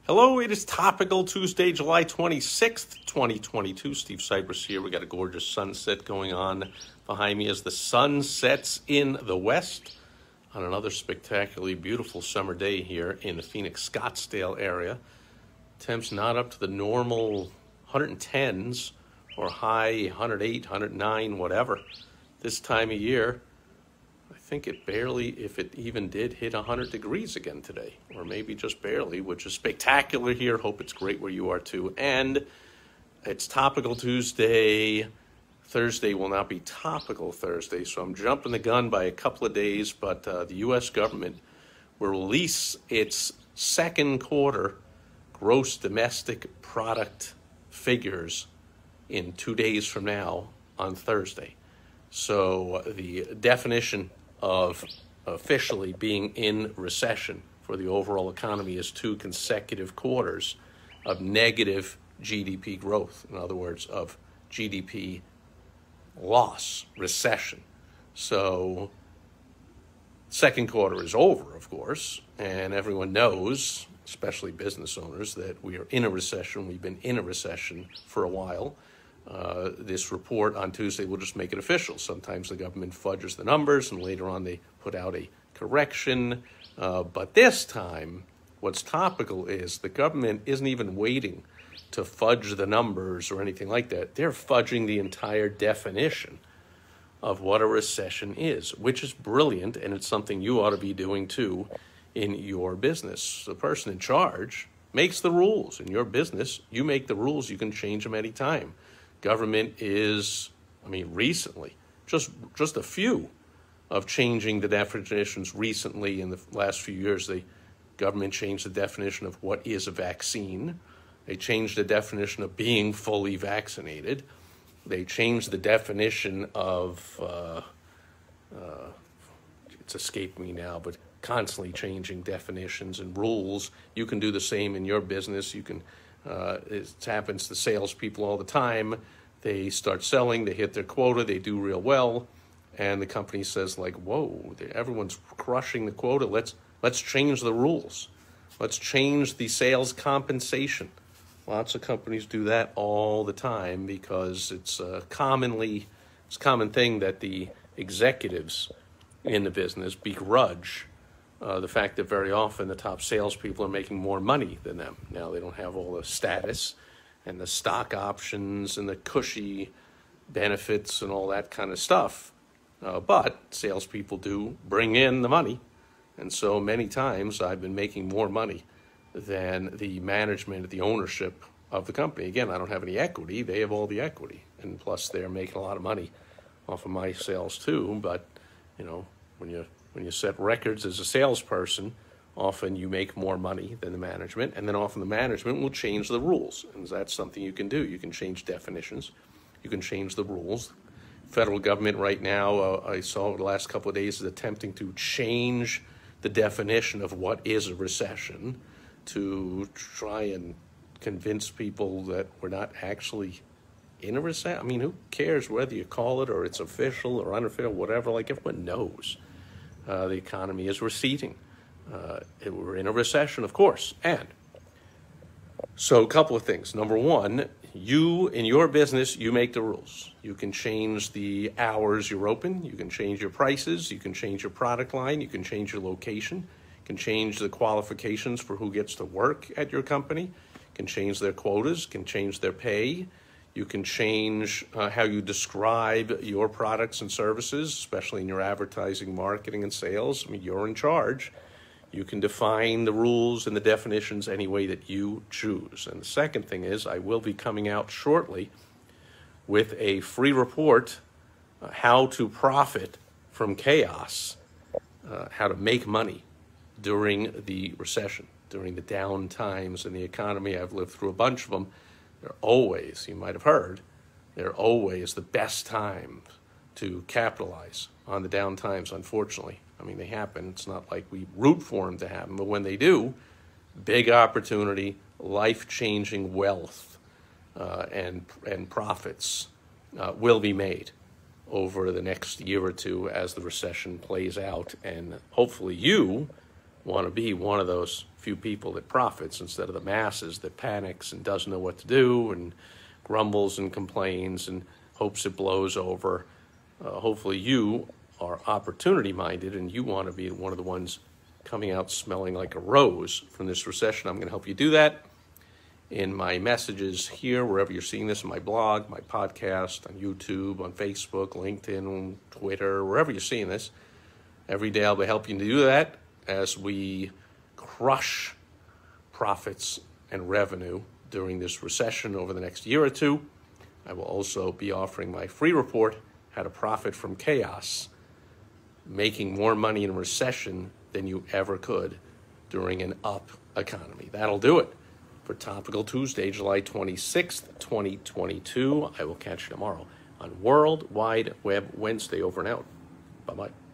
Hello, it is Topical Tuesday, July 26th, 2022. Steve Sipress here. We got a gorgeous sunset going on behind me as the sun sets in the west on another spectacularly beautiful summer day here in the Phoenix, Scottsdale area. Temps not up to the normal 110s or high 108, 109, whatever. This time of year, I think it barely, if it even did, hit 100 degrees again today, or maybe just barely, which is spectacular here. Hope it's great where you are too. And it's Topical Tuesday. Thursday will not be Topical Thursday, so I'm jumping the gun by a couple of days, but the U.S. government will release its second quarter gross domestic product figures in 2 days from now on Thursday. So the definition of officially being in recession for the overall economy is 2 consecutive quarters of negative GDP growth. In other words, of GDP loss, recession. So second quarter is over, of course, and everyone knows, especially business owners, that we are in a recession. We've been in a recession for a while. This report on Tuesday will just make it official. Sometimes the government fudges the numbers and later on they put out a correction. But this time, what's topical is the government isn't even waiting to fudge the numbers or anything like that. They're fudging the entire definition of what a recession is, which is brilliant, and it's something you ought to be doing too in your business. The person in charge makes the rules. In your business, you make the rules. You can change them anytime. Government is, recently, just a few of changing the definitions recently in the last few years. The government changed the definition of what is a vaccine. They changed the definition of being fully vaccinated. They changed the definition of, it's escaped me now, but constantly changing definitions and rules. You can do the same in your business. You can. It happens to salespeople all the time. They start selling, they hit their quota, they do real well, and the company says, like, whoa, everyone's crushing the quota. Let's change the rules. Let's change the sales compensation. Lots of companies do that all the time because it's a common thing that the executives in the business begrudge the fact that very often the top salespeople are making more money than them. Now, they don't have all the status and the stock options and the cushy benefits and all that kind of stuff. But salespeople do bring in the money. And so many times I've been making more money than the management, the ownership of the company. Again, I don't have any equity. They have all the equity. And plus, they're making a lot of money off of my sales too. But, when you set records as a salesperson, often you make more money than the management, and then often the management will change the rules. And that's something you can do. You can change definitions. You can change the rules. Federal government right now, I saw the last couple of days, is attempting to change the definition of what is a recession to try and convince people that we're not actually in a recession. Who cares whether you call it or it's official or unofficial, whatever? Like, everyone knows the economy is receding. We're in a recession, of course. And so a couple of things. Number one, you, in your business, you make the rules. You can change the hours you're open. You can change your prices. You can change your product line. You can change your location. You can change the qualifications for who gets to work at your company. You can change their quotas. You can change their pay. You can change how you describe your products and services, especially in your advertising, marketing, and sales. You're in charge. You can define the rules and the definitions any way that you choose. And the second thing is, I will be coming out shortly with a free report, how to profit from chaos, how to make money during the recession, during the down times in the economy. I've lived through a bunch of them. They're always, you might have heard, they're always the best time to capitalize on the down times, unfortunately. They happen. It's not like we root for them to happen, but when they do, big opportunity, life-changing wealth, and profits will be made over the next year or two as the recession plays out. And hopefully you want to be one of those few people that profits instead of the masses that panics and doesn't know what to do and grumbles and complains and hopes it blows over. Hopefully you are opportunity-minded and you want to be one of the ones coming out smelling like a rose from this recession. I'm going to help you do that in my messages here, wherever you're seeing this, in my blog, my podcast, on YouTube, on Facebook, LinkedIn, Twitter, wherever you're seeing this. Every day I'll be helping you to do that as we crush profits and revenue during this recession over the next year or two. I will also be offering my free report, How to Profit from Chaos, making more money in a recession than you ever could during an up economy. That'll do it for Topical Tuesday, July 26th, 2022. I will catch you tomorrow on World Wide Web Wednesday. Over and out. Bye-bye.